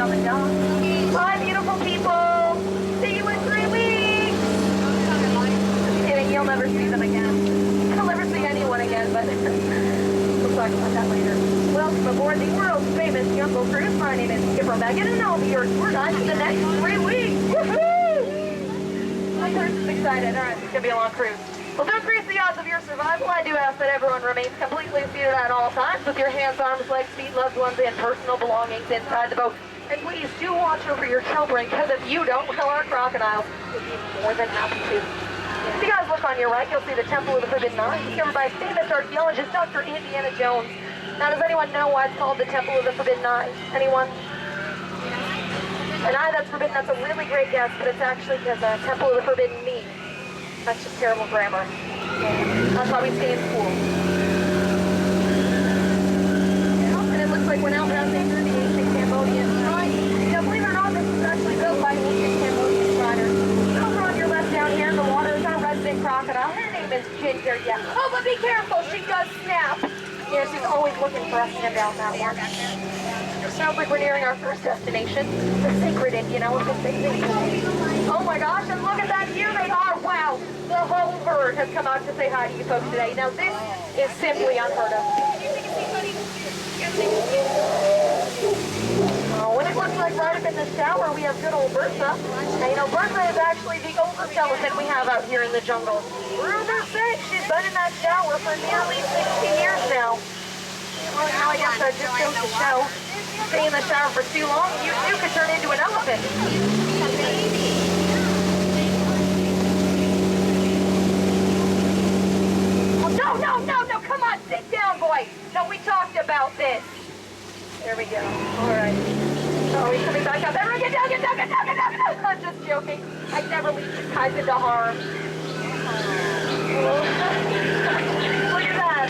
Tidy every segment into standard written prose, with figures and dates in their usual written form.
on the dock. Bye, beautiful people. See you in 3 weeks. Just kidding, you'll never see them again. You'll never see anyone again, but we'll talk about that later. Welcome aboard the world's famous Jungle Cruise. My name is Skipper Megan, and I'll be your tour guide for the next 3 weeks. Woohoo! My cruise is excited. All right, it's going to be a long cruise. Well, to increase the odds of your survival, I do ask that everyone remains completely seated at all times with your hands, arms, legs, feet, loved ones, and personal belongings inside the boat. And please do watch over your children, because if you don't, well, our crocodiles would be more than happy to. If you guys look on your right, you'll see the Temple of the Forbidden Knives, discovered by famous archaeologist Dr. Indiana Jones. Now, does anyone know why it's called the Temple of the Forbidden Knives? Anyone? An eye that's forbidden, that's a really great guess, but it's actually because the Temple of the Forbidden Knee. That's just terrible grammar. That's why we stay in school. And it looks like we're now passing through the ancient Cambodian shrine. You know, believe it or not, this was actually built by ancient Cambodian shriners. Over on your left down here in the water is our resident crocodile. Her name is Ginger, yeah. Oh, but be careful, she does snap. Yeah, she's always looking for a handout, that one. Sounds like we're nearing our first destination, the sacred Indian elephant bathing pool. Oh my gosh, and look at that, here they are, wow! The whole herd has come out to say hi to you folks today. Now this is simply unheard of. Oh, and it looks like right up in the shower we have good old Bertha. Now you know, Bertha is actually the oldest elephant we have out here in the jungle. Rumors say she's been in that shower for nearly 60 years now. Well, now I guess that just goes to show. Stay in the shower for too long, you too could turn into an elephant. Oh, no, come on, sit down, boy. No, we talked about this. There we go. All right. Oh, he's coming back up. Everyone get down. I'm just joking. I never leave you guys into harm. Look at that.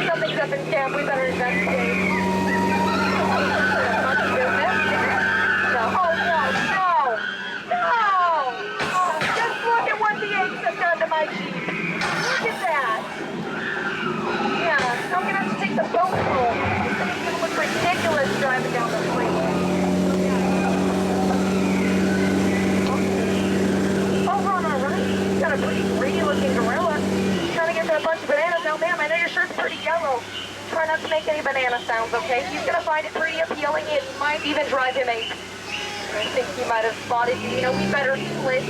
Something's up in camp. We better investigate. Just look at what the eggs have done to my Jeep. Look at that. Yeah, I'm going to have to take the boat home. This thing's going to look ridiculous driving down the freeway. Over on our right, we've got a pretty greedy looking gorilla. Trying to get to a bunch of bananas. Now, ma'am, I know your shirt's pretty yellow. Try not to make any banana sounds, okay? He's going to find it pretty appealing. It might even drive him ape. I think he might have spotted you. You know, we better split.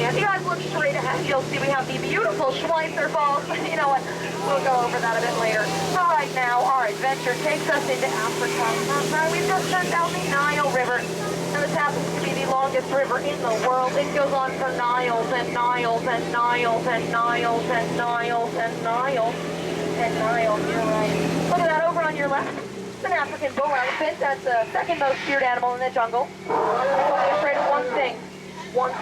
And if you guys look straight ahead, you'll see we have the beautiful Schweitzer Falls. You know what? We'll go over that a bit later. But right now, our adventure takes us into Africa. That's right, we've just turned down the Nile River. And this happens to be the longest river in the world. It goes on for miles and miles and miles and miles and miles and miles. And miles, you're right. Look at that over on your left. It's an African bull elephant. That's the second most feared animal in the jungle. It's only afraid of one thing only.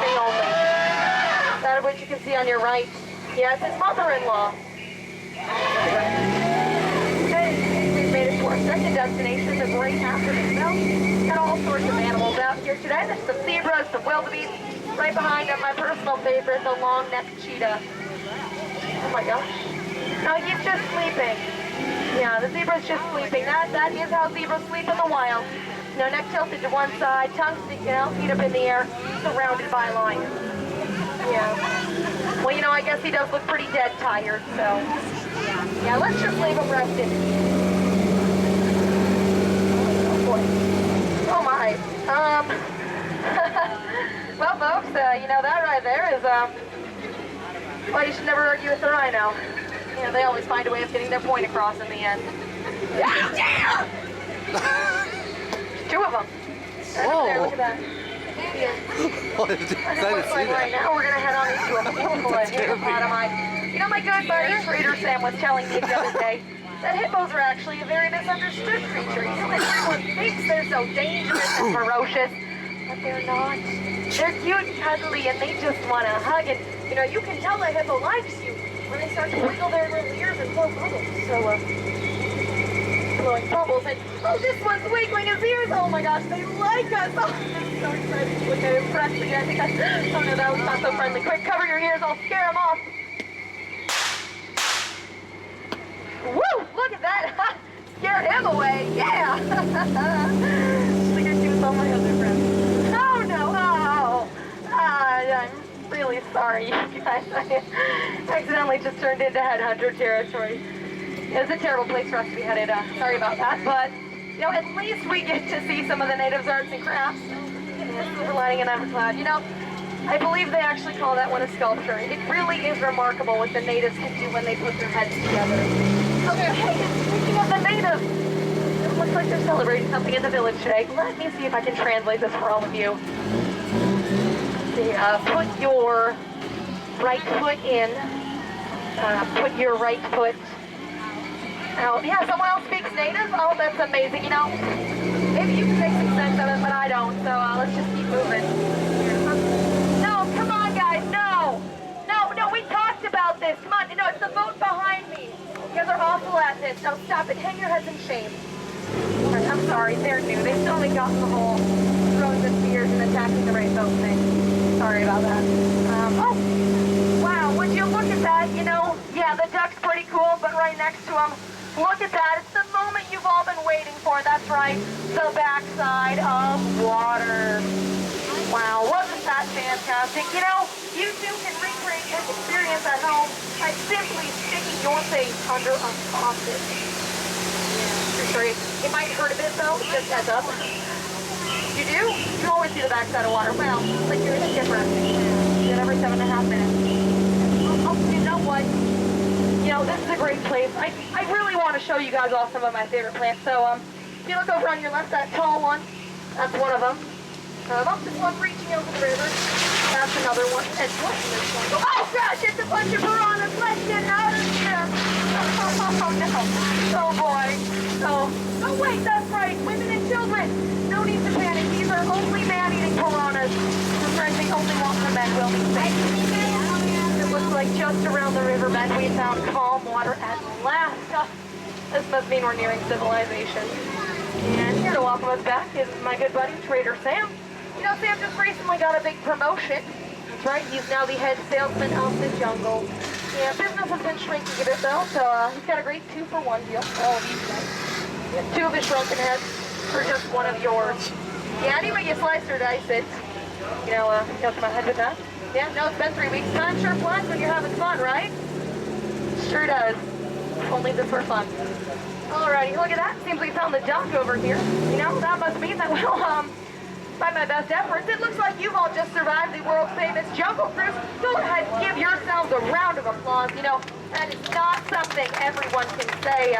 That of which you can see on your right. Yeah, it's his mother-in-law. Okay, we've made it to our second destination, the Great African Belt. Got all sorts of animals out here today. There's some zebras, some wildebeest. Right behind them, my personal favorite, the long-necked cheetah. Oh my gosh. No, he's just sleeping. Yeah, the zebra's just sleeping. That is how zebras sleep in the wild. You know, neck tilted to one side, tongue sticking out, feet up in the air, surrounded by lions. Yeah. Well, you know, I guess he does look pretty dead tired, so. Yeah, let's just leave him rested. Oh boy. Oh my. Well, folks, you know, that right there is, well, you should never argue with a rhino. You know, they always find a way of getting their point across in the end. Yeah! Two of them. Whoa! There, look at that. What? I didn't see that. Right now we're going to head on into a pool full of hippopotami. You know, my good buddy Trader Sam was telling me the other day that hippos are actually a very misunderstood creature. You know, everyone thinks they're so dangerous and ferocious, but they're not. They're cute and cuddly, and they just want to hug. And, you know, you can tell a hippo likes you when they start to wiggle their little ears and blow bubbles. So, blowing bubbles. And, oh, this one's wiggling his ears. Oh my gosh, they like us. Oh, I'm so excited to look at his friends again because, oh no, that was not so friendly. Quick, cover your ears. I'll scare him off. Woo! Look at that. Scare him away. Yeah. Look at you sorry, you guys. I accidentally just turned into headhunter territory. It was a terrible place for us to be headed. Sorry about that, but you know, at least we get to see some of the natives' arts and crafts. Yeah, silver lining in every cloud. You know, I believe they actually call that one a sculpture. It really is remarkable what the natives can do when they put their heads together. Okay, speaking of the natives, it looks like they're celebrating something in the village today. Let me see if I can translate this for all of you. See, put your right foot in. Put your right foot out. Yeah, someone else speaks native? Oh, that's amazing. You know, maybe you can make some sense of it, but I don't. So let's just keep moving. No, come on, guys. No, we talked about this. Come on. No, it's the boat behind me. You guys are awful at this. No, stop it. Hang your heads in shame. I'm sorry. They're new. They still haven't gotten the whole throwing the spears and attacking the right boat thing. Sorry about that. Oh, wow. Would you look at that? You know, yeah, the duck's pretty cool, but right next to him, look at that. It's the moment you've all been waiting for. That's right. The backside of water. Wow, wasn't that fantastic? You know, you too can recreate this experience at home by simply sticking your face under a faucet. Yeah, sorry. It might hurt a bit though, just heads up. You do? You always see the backside of water. Well, like you're in a different. You do it every 7.5 minutes. Oh, you know what? You know, this is a great place. I really want to show you guys all some of my favorite plants. So, if you look over on your left, that tall one, that's one of them. This one reaching over the river. That's another one. And what's this one? Oh gosh, it's a bunch of piranhas. Let's get out of here. Oh no. Oh boy. Oh wait, that's right. Women and children. No need to panic. These are only man-eating piranhas. That's right, they only want the men will be safe. It looks like just around the riverbed we found calm water at last. This must mean we're nearing civilization. And here to welcome us back is my good buddy, Trader Sam. You know, Sam just recently got a big promotion. That's right, he's now the head salesman of the jungle. Yeah, business has been shrinking a bit though, so he's got a great 2-for-1 deal for all of you guys. You have 2 of his shrunken heads for just 1 of yours. Yeah, anyway you slice or dice it, you know, come ahead with that. Yeah, no, it's been 3 weeks. Time sure flies when you're having fun, right? Sure does. Only this for fun. Alrighty, look at that. Seems we found the duck over here. You know, that must mean that, well, by my best efforts, it looks like you've all just survived the world-famous jungle cruise. Go ahead and give yourselves a round of applause. You know, that is not something everyone can say,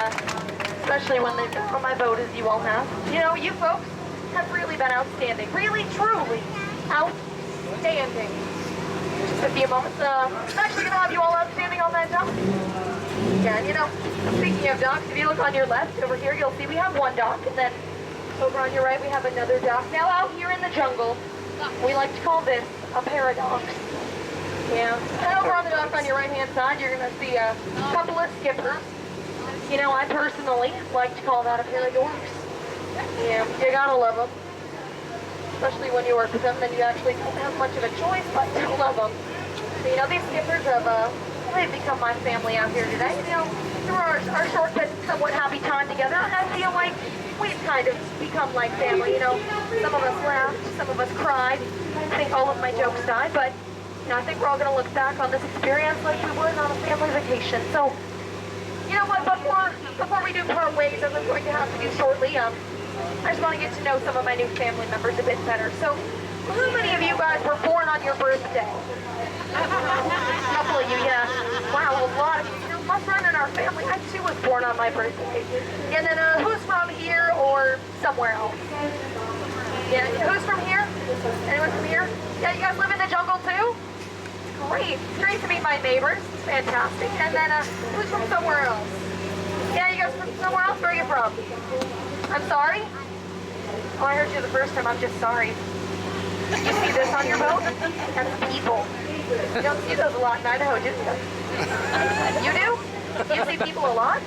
especially when they've been on my boat as you all have. You know, you folks have really been outstanding. Really, truly outstanding. Just a few moments. I'm actually going to have you all outstanding on that dock. Yeah, and you know, speaking of docks, if you look on your left over here, you'll see we have 1 dock, and then over on your right, we have another dock. Now, out here in the jungle, we like to call this a paradox. Yeah. And over on the dock on your right-hand side, you're going to see a couple of skippers. You know, I personally like to call that a paradox. Yeah, you gotta love them. Especially when you work with them, then you actually don't have much of a choice but to love them. So, you know, these skippers have, they've become my family out here today. You know, through our short but somewhat happy time together, I feel like we've kind of become like family, you know. Some of us laughed, some of us cried. I think all of my jokes died, but you know, I think we're all going to look back on this experience like we would on a family vacation. So, you know what, before we do part ways, as I'm going to have to do shortly, I just want to get to know some of my new family members a bit better. So, how many of you guys were born on your birthday? A couple of you, yeah. Wow, a lot of you. Must run in our family. I too was born on my birthday. And then who's from here or somewhere else? Yeah, who's from here? Anyone from here? Yeah, you guys live in the jungle too? Great. It's great to meet my neighbors. It's fantastic. And then who's from somewhere else? Yeah, you guys from somewhere else? Where are you from? I'm sorry? Oh, I heard you the first time. I'm just sorry. You see this on your boat? That's people. You don't see those a lot in Idaho, do you? You do? You see people a lot?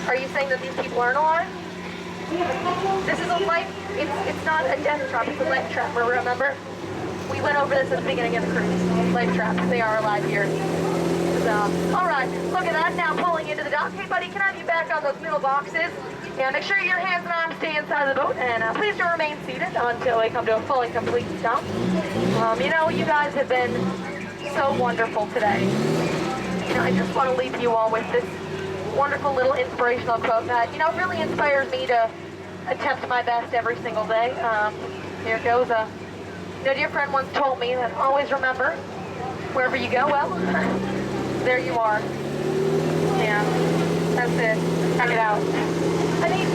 Are you saying that these people aren't alive? This is a life, it's not a death trap, it's a life trap, remember? We went over this at the beginning of the cruise. Life traps, they are alive here. So, alright, look at that, now pulling into the dock. Hey buddy, can I have you back on those middle boxes? Yeah, make sure your hands and arms stay inside of the boat, and please do remain seated until we come to a full and complete stop. You know, you guys have been so wonderful today. You know, I just want to leave you all with this wonderful little inspirational quote that, you know, really inspires me to attempt my best every single day. Here it goes. You know, a dear friend once told me that always remember, wherever you go, well, there you are. Yeah, that's it. Check it out. I mean,